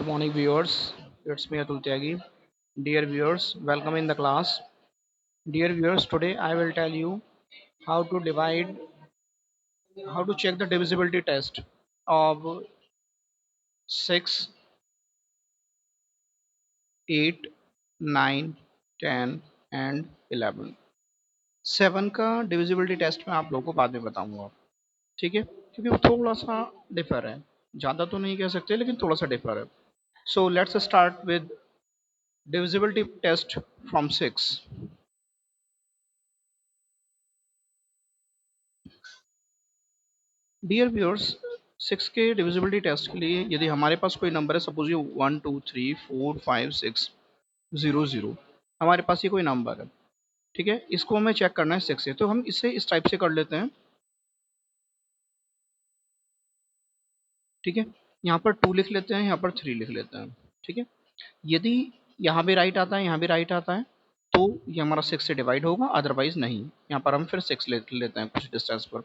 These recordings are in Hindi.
morning, viewers. It's me, Atul Tyagi. Dear viewers, welcome in the class. Dear viewers, today I will tell you how to how to check the divisibility test of 6, 8, 9, 10 and 11. 7 का divisibility टेस्ट मैं आप लोगों को बाद में बताऊंगा, ठीक है, क्योंकि वो थोड़ा सा डिफर है, ज़्यादा तो नहीं कह सकते लेकिन थोड़ा सा डिफर है. So let's start with divisibility test from 6. Dear viewers, 6 के डिविजिबिलिटी टेस्ट के लिए यदि हमारे पास कोई नंबर है, सपोज ये 1 2 3 4 5 6 0 0, हमारे पास ये कोई नंबर है, ठीक है, इसको हमें चेक करना है 6 से. तो हम इसे इस टाइप से कर लेते हैं, ठीक है. यहाँ पर 2 लिख लेते हैं, यहाँ पर 3 लिख लेते हैं, ठीक है. यदि यहाँ भी राइट आता है, यहाँ भी राइट आता है, तो ये हमारा 6 से डिवाइड होगा, अदरवाइज नहीं. यहाँ पर हम फिर 6 ले लेते हैं कुछ डिस्टेंस पर.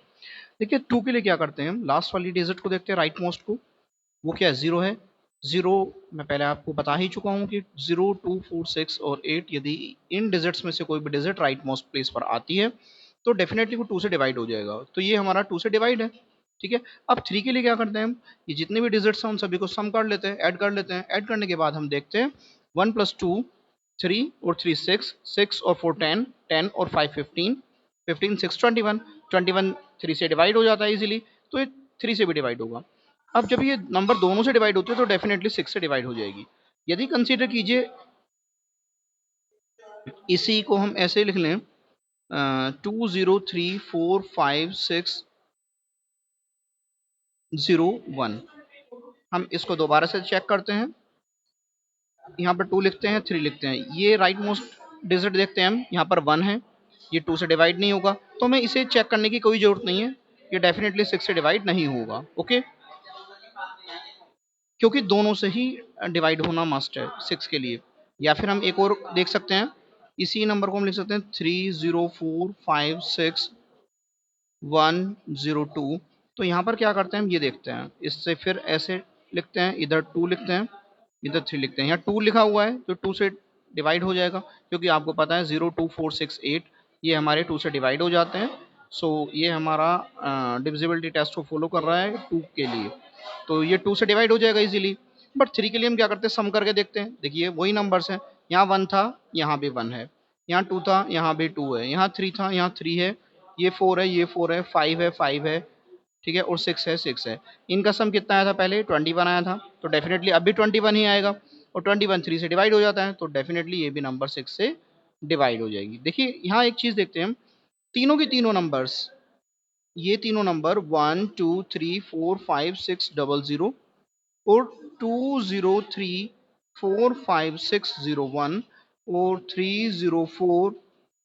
देखिए 2 के लिए क्या करते हैं, हम लास्ट वाली डिजिट को देखते हैं, राइट मोस्ट को. वो क्या है, 0 है. 0 मैं पहले आपको बता ही चुका हूँ कि 0 2 4 6 और 8 यदि इन डिजिट्स में से कोई भी डिजिट राइट मोस्ट प्लेस पर आती है तो डेफिनेटली वो 2 से डिवाइड हो जाएगा. तो ये हमारा 2 से डिवाइड है, ठीक है. अब 3 के लिए क्या करते हैं, हम ये जितने भी डिजिट्स हैं उन सभी को सम कर लेते हैं, ऐड कर लेते हैं. ऐड करने के बाद हम देखते हैं 1 + 2 3 और 3 6, 6 और 4 10, 10 और 5 15, 15 6 21, 21 3 से डिवाइड हो जाता है इजीली, तो ये 3 से भी डिवाइड होगा. अब जब ये नंबर दोनों से डिवाइड होते हैं तो डेफिनेटली 6 से डिवाइड हो जाएगी. यदि कंसीडर कीजिए इसी को हम ऐसे लिख लें, 2 0 3 4 5 6 0 1. हम इसको दोबारा से चेक करते हैं, यहाँ पर 2 लिखते हैं, 3 लिखते हैं, ये राइट मोस्ट डिजिट देखते हैं हम, यहाँ पर 1 है, ये 2 से डिवाइड नहीं होगा, तो हमें इसे चेक करने की कोई ज़रूरत नहीं है, ये डेफिनेटली 6 से डिवाइड नहीं होगा. ओके, क्योंकि दोनों से ही डिवाइड होना मस्ट है 6 के लिए. या फिर हम एक और देख सकते हैं, इसी नंबर को हम लिख सकते हैं 3 0 4 5 6 1 0 2. तो यहाँ पर क्या करते हैं, हम ये देखते हैं, इससे फिर ऐसे लिखते हैं, इधर 2 लिखते हैं, इधर 3 लिखते हैं. यहाँ 2 लिखा हुआ है तो 2 से डिवाइड हो जाएगा, क्योंकि आपको पता है 0 2 4 6 8 ये हमारे 2 से डिवाइड हो जाते हैं. सो ये हमारा डिविजिबिलिटी टेस्ट को फॉलो कर रहा है 2 के लिए, तो ये 2 से डिवाइड हो जाएगा इजीली. बट 3 के लिए हम क्या करते हैं, सम करके देखते हैं. देखिए वही नंबर्स हैं, यहाँ 1 था, यहाँ भी 1 है, यहाँ 2 था, यहाँ भी 2 है, यहाँ 3 था, यहाँ 3 है, ये 4 है, ये 4 है, 5 है, 5 है, ठीक है, और 6 है, 6 है. इनका सम कितना आया था, पहले 21 आया था, तो डेफिनेटली अब भी 21 ही आएगा, और 21 3 से डिवाइड हो जाता है, तो डेफिनेटली ये भी नंबर 6 से डिवाइड हो जाएगी. देखिए यहाँ एक चीज़ देखते हैं हम, तीनों की तीनों नंबर्स, ये तीनों नंबर 1 2 3 4 5 6 0 0 और 2 0 3 4 5 6 0 1 और 3 0 4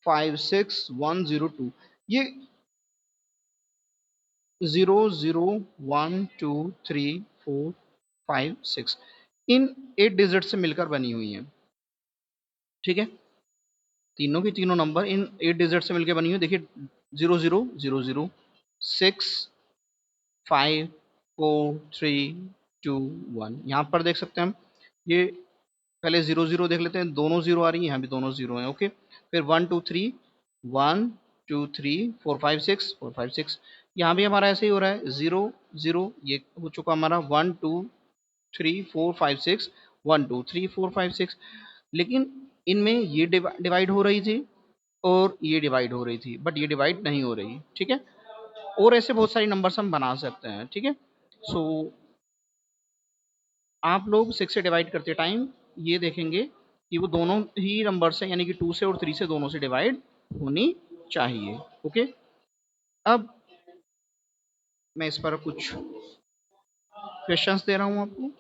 5 6 1 0 2, ये 0 0 1 2 3 4 5 6 इन 8 डिजिट से मिलकर बनी हुई हैं, ठीक है. तीनों की तीनों नंबर इन 8 डिजिट से मिलकर बनी हुई. देखिए 0 0 0 0 6 5 4 3 2 1, यहाँ पर देख सकते हैं हम, ये पहले 0 0 देख लेते हैं, दोनों 0 आ रही है, यहाँ भी दोनों 0 हैं. ओके, फिर 1 2 3, 1 2 3 4 5 6 यहाँ भी हमारा ऐसे ही हो रहा है, 0 0, ये हो चुका हमारा 1 2 3 4 5 6 1 2 3 4 5 6. लेकिन इनमें ये डिवाइड हो रही थी और ये डिवाइड हो रही थी, बट ये डिवाइड नहीं हो रही, ठीक है. और ऐसे बहुत सारी नंबर्स हम बना सकते हैं, ठीक है. सो आप लोग 6 से डिवाइड करते टाइम ये देखेंगे कि वो दोनों ही नंबर्स हैं, यानी कि 2 से और 3 से दोनों से डिवाइड होनी चाहिए. ओके, अब मैं इस पर कुछ क्वेश्चंस दे रहा हूँ आपको.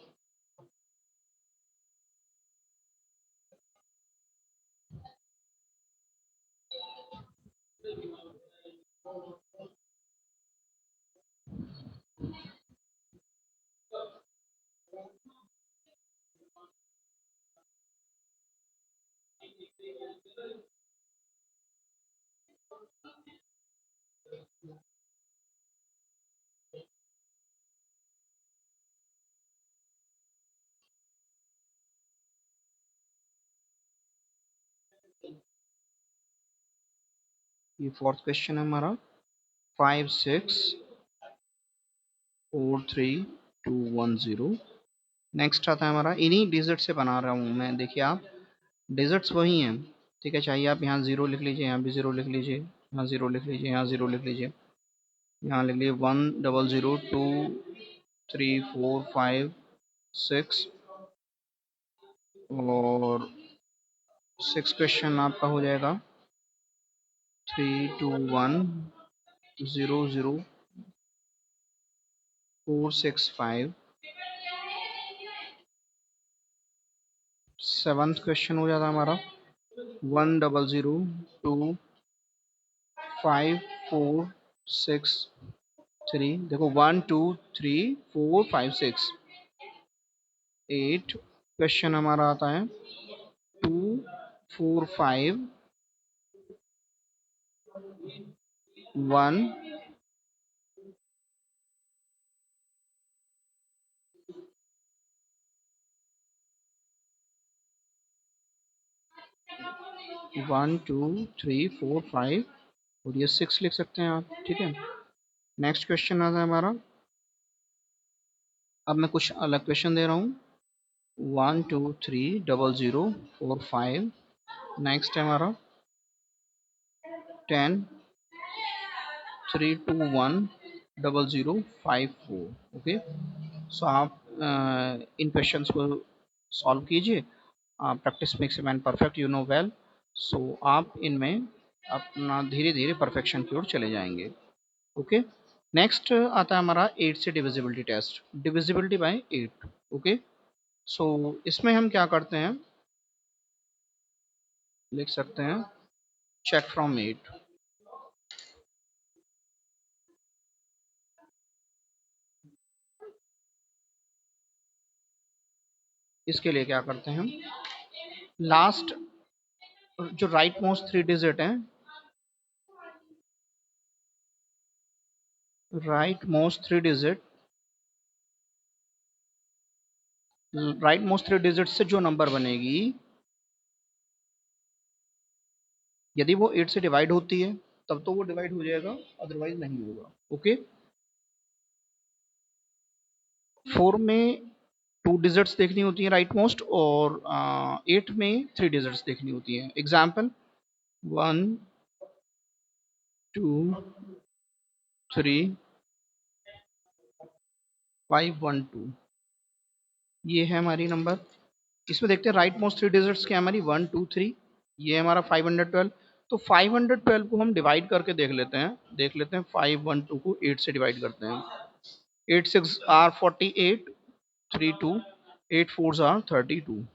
ये फोर्थ क्वेश्चन है हमारा 564321 नेक्स्ट आता है हमारा, इन्हीं डिजिट से बना रहा हूँ मैं, देखिए आप डिजिट्स वही हैं, ठीक है, चाहिए आप यहाँ जीरो लिख लीजिए, यहाँ भी जीरो लिख लीजिए, यहाँ जीरो लिख लीजिए, यहाँ जीरो लिख लीजिए, यहाँ लिख लीजिए 1002345 6 और 6 क्वेश्चन आपका हो जाएगा 32100465। सेवन्थ क्वेश्चन हो जाता है हमारा 1002546 3, देखो 1 2 3 4 5 6 8। क्वेश्चन हमारा आता है 2451 1 2 3 4 5 और ये 6 लिख सकते हैं आप, ठीक है। नेक्स्ट क्वेश्चन आता है हमारा, अब मैं कुछ अलग क्वेश्चन दे रहा हूँ 1 2 3 0 0 4 5। नेक्स्ट है हमारा 10 3 2 1 0 0 5 4। ओके, सो आप इन क्वेश्चंस को सॉल्व कीजिए, practice makes man perfect, you know well. So आप इनमें अपना धीरे धीरे परफेक्शन की ओर चले जाएंगे। ओके, नेक्स्ट आता है हमारा 8 से divisibility test, divisibility by 8। Okay, so इसमें हम क्या करते हैं, लिख सकते हैं चेक फ्रॉम 8। इसके लिए क्या करते हैं हम, लास्ट जो राइट मोस्ट 3 डिजिट हैं, right most 3 digit, right most 3 digit से जो नंबर बनेगी, यदि वो 8 से डिवाइड होती है तब तो वो डिवाइड हो जाएगा, अदरवाइज नहीं होगा। ओके, 4 में 2 डिजिट्स देखनी होती है राइट मोस्ट, और 8 में 3 डिजिट्स देखनी होती है। एग्जाम्पल 1 2 3 5 1 2, ये है हमारी नंबर। इसमें देखते हैं राइट मोस्ट 3 डिजिट्स क्या हमारी 1 2 3, ये हमारा 512। तो 512 को हम डिवाइड करके देख लेते हैं 512 को 8 से डिवाइड करते हैं। 8 6 आर 48, 3 2, 8 4 आर 32,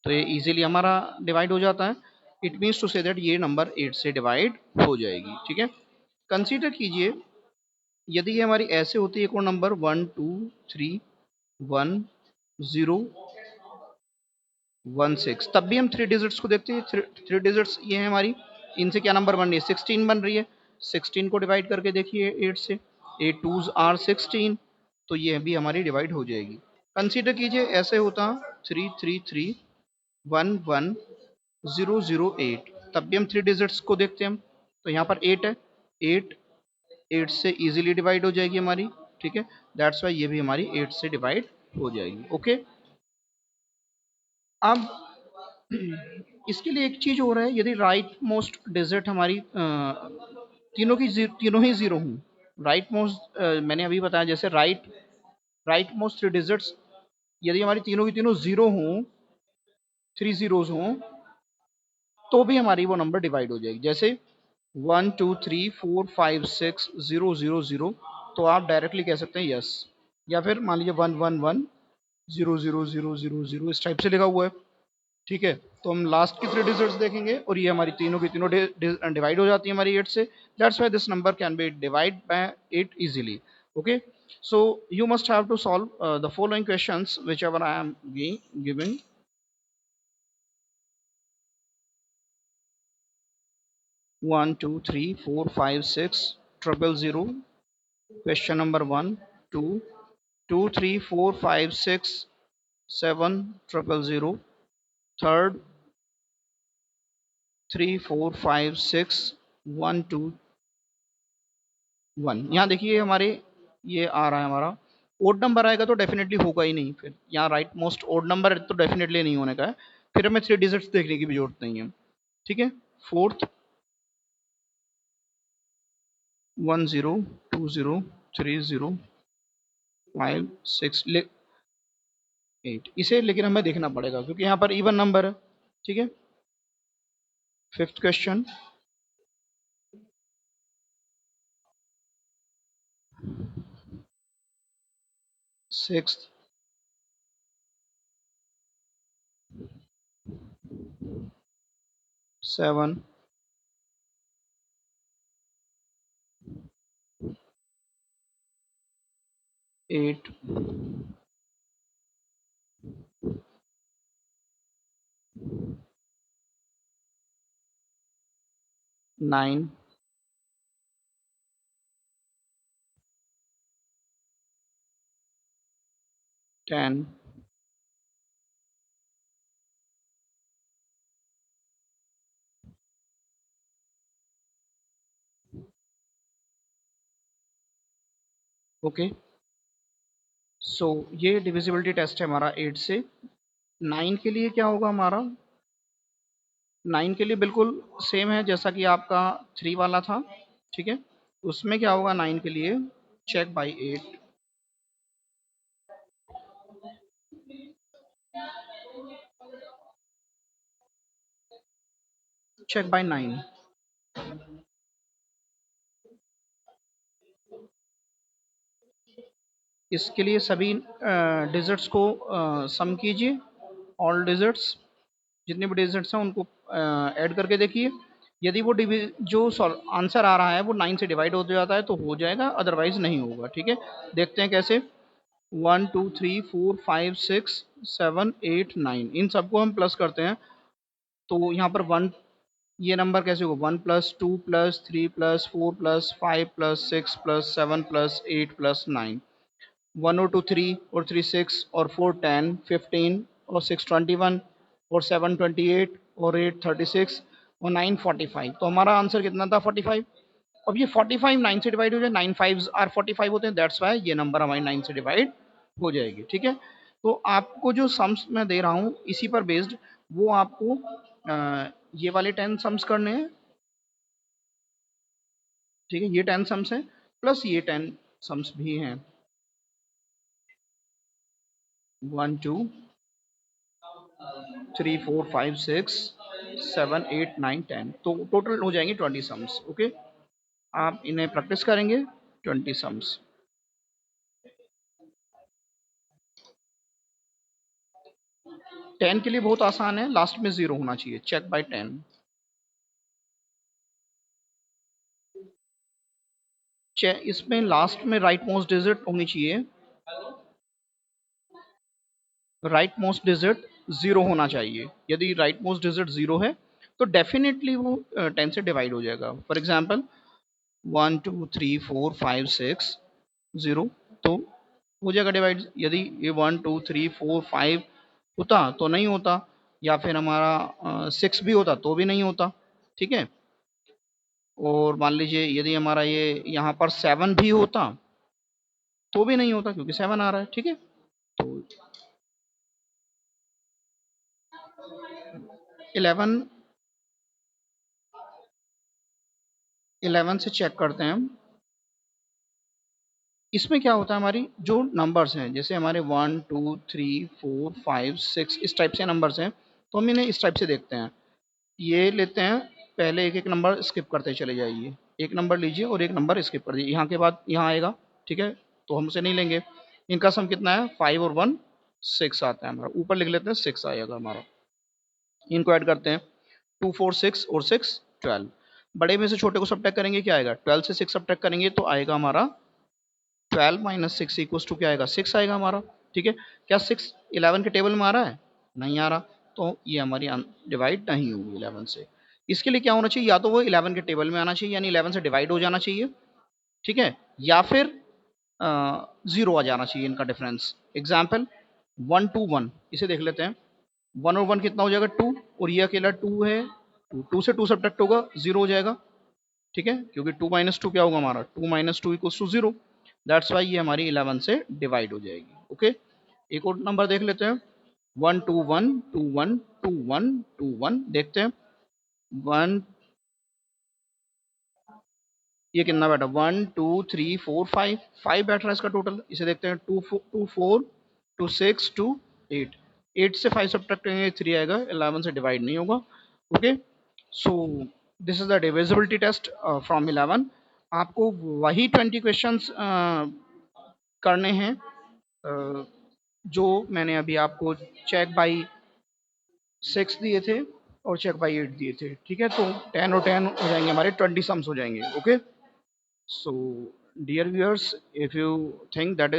तो ये इजीली हमारा डिवाइड हो जाता है। It means to say that ये नंबर 8 से डिवाइड हो जाएगी, ठीक है। कंसीडर कीजिए यदि ये हमारी ऐसे होती है, एक और नंबर 1 2 3 1 0 1 6, तब भी हम 3 डिजिट्स को देखते हैं। 3 डिजिट्स ये है हमारी, इनसे क्या नंबर बन रही है, 16 बन रही है। 16 को डिवाइड करके देखिए 8 से, 8 2 आर 16, तो ये भी हमारी डिवाइड हो जाएगी। कंसीडर कीजिए ऐसे होता 3 3 3 1 1 0 0 8, तब भी हम 3 डिजिट्स को देखते हैं हम, तो यहाँ पर 8 है, 8 8 से इजीली डिवाइड हो जाएगी हमारी, ठीक है। दैट्स वाई ये भी हमारी 8 से डिवाइड हो जाएगी। ओके, अब इसके लिए एक चीज हो रहा है, यदि राइट मोस्ट डिजिट हमारी तीनों ही जीरो हूँ, राइट मोस्ट मैंने अभी बताया जैसे राइट मोस्ट 3 डिजिट्स यदि हमारी तीनों की तीनों जीरो हों, 3 जीरोज हों, तो भी हमारी वो नंबर डिवाइड हो जाएगी। जैसे 1 2 3 4 5 6 0 0 0, तो आप डायरेक्टली कह सकते हैं यस, या फिर मान लीजिए 1 1 1 0 0 0 0 0 इस टाइप से लिखा हुआ है, ठीक है। तो हम लास्ट की 3 डिजिट्स देखेंगे और ये हमारी तीनों की तीनों डिवाइड हो जाती है हमारी 8 से। That's why this number can be divide by 8 easily. Okay, so you must have to solve the following questions whichever I am giving. 1 2 3 4 5 6 triple 0. Question number 1 2 2 3 4 5 6 7 triple 0. Third 3 4 5 6 1 2 1। यहाँ देखिए हमारे ये आ रहा है हमारा ओड नंबर आएगा तो डेफिनेटली होगा ही नहीं। फिर यहाँ राइट मोस्ट ओड नंबर तो डेफिनेटली नहीं होने का है। फिर हमें 3 डिजिट्स देखने की भी जरूरत नहीं है। ठीक है, फोर्थ 1 0 2 0 3 0 5 6 8 इसे लेकिन हमें देखना पड़ेगा क्योंकि यहाँ पर इवन नंबर है। ठीक है, फिफ्थ क्वेश्चन, सिक्स्थ 7 8 9 10 ओके। सो ये डिविजिबिलिटी टेस्ट है हमारा 8 से। 9 के लिए क्या होगा हमारा? 9 के लिए बिल्कुल सेम है जैसा कि आपका 3 वाला था। ठीक है, उसमें क्या होगा 9 के लिए? Check by 8, check by 9। इसके लिए सभी डिजिट्स को सम कीजिए, ऑल डिजिट्स जितने भी डिजिट्स हैं उनको ऐड करके देखिए। यदि वो जो आंसर आ रहा है वो 9 से डिवाइड हो जाता है तो हो जाएगा, अदरवाइज नहीं होगा। ठीक है, देखते हैं कैसे। 1 2 3 4 5 6 7 8 9 इन सबको हम प्लस करते हैं तो यहाँ पर 1, ये नंबर कैसे होगा? 1 plus 2 plus 3 plus 4 plus 5 plus 6 plus 7 plus 8 plus 9। 1 और 2 3 और 3 6 और 4 10 15 और 6 21 और 7 28 और 8 36 और 9 45। तो हमारा आंसर कितना था? 45। अब ये 45 9 से डिवाइड हो जाए, 9 5 आर 45 होते हैं, दैट्स वाई ये नंबर हमारी 9 से डिवाइड हो जाएगी। ठीक है, तो आपको जो सम्स मैं दे रहा हूँ इसी पर बेस्ड वो आपको ये वाले 10 सम्स करने हैं। ठीक है, ये 10 सम्स हैं प्लस ये 10 सम्स भी हैं। 1 2 3 4 5 6 7 8 9 10, तो टोटल हो जाएंगे 20 सम्स। ओके, आप इन्हें प्रैक्टिस करेंगे 20 सम्स। 10 के लिए बहुत आसान है, लास्ट में 0 होना चाहिए, चेक बाय 10। इसमें लास्ट में राइट मोस्ट डिजिट होनी चाहिए, राइट मोस्ट डिजिट 0 होना चाहिए। यदि राइट मोस्ट डिजिट 0 है तो डेफिनेटली वो 10 से डिवाइड हो जाएगा। फॉर एग्जाम्पल 1 2 3 4 5 6 0 तो हो जाएगा डिवाइड। यदि ये 1 2 3 4 5 होता तो नहीं होता, या फिर हमारा 6 भी होता तो भी नहीं होता। ठीक है, और मान लीजिए यदि हमारा ये यहाँ पर 7 भी होता तो भी नहीं होता क्योंकि 7 आ रहा है। ठीक है, तो 11 11 से चेक करते हैं हम। इसमें क्या होता है, हमारी जो नंबर्स हैं जैसे हमारे 1 2 3 4 5 6 इस टाइप से नंबर्स हैं तो हम इन्हें इस टाइप से देखते हैं। ये लेते हैं, पहले एक एक नंबर स्किप करते चले जाइए, एक नंबर लीजिए और एक नंबर स्किप कर दीजिए, यहाँ के बाद यहाँ आएगा। ठीक है, तो हम उसे नहीं लेंगे। इनका सम कितना है? 5 और 1 6 आता है हमारा, ऊपर लिख लेते हैं 6 आएगा हमारा। इनको ऐड करते हैं, 2 4 6 और 6 12। बड़े में से छोटे को सब्ट्रैक्ट करेंगे, क्या आएगा? 12 से 6 सब्ट्रैक्ट करेंगे तो आएगा हमारा 12 माइनस 6 इक्वल्स टू क्या आएगा? 6 आएगा हमारा। ठीक है, क्या 6 11 के टेबल में आ रहा है? नहीं आ रहा, तो ये हमारी डिवाइड नहीं होगी 11 से। इसके लिए क्या होना चाहिए? या तो वो 11 के टेबल में आना चाहिए यानी 11 से डिवाइड हो जाना चाहिए। ठीक है, या फिर 0 आ जाना चाहिए इनका डिफरेंस। एग्जाम्पल 1 2 1, इसे देख लेते हैं। 1 और 1 कितना हो जाएगा? 2, और ये अकेला 2 है, 2 से 2 सब्ट्रैक्ट होगा 0 हो जाएगा, ठीक है, क्योंकि 2 माइनस 2 क्या होगा हमारा, 2 minus 2 equals to 0। That's why ये हमारी 11 से डिवाइड हो जाएगी। ओके, एक और नंबर देख लेते हैं, 1 2 1 2 1 2 1 2 1। देखते हैं 1, ये कितना बैठा, 1 2 3 4 5, 5 बैठ रहा है इसका टोटल। इसे देखते हैं, 2 4 2 6 2 8, 8 से 5 सब्ट्रैक्ट करेंगे 3 आएगा, 11 से डिवाइड नहीं होगा। Okay, so this is the divisibility test from 11। आपको वही 20 क्वेश्चंस करने हैं जो मैंने अभी आपको चेक बाई 6 दिए थे और चेक बाई 8 दिए थे, ठीक है। तो 10 और 10 हो जाएंगे हमारे, 20 सम्स हो जाएंगे। Okay, so dear viewers, if you think that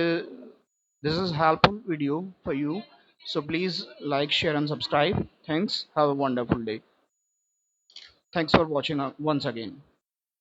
this is helpful video for you, so please like, share and subscribe. Thanks, have a wonderful day. Thanks for watching once again.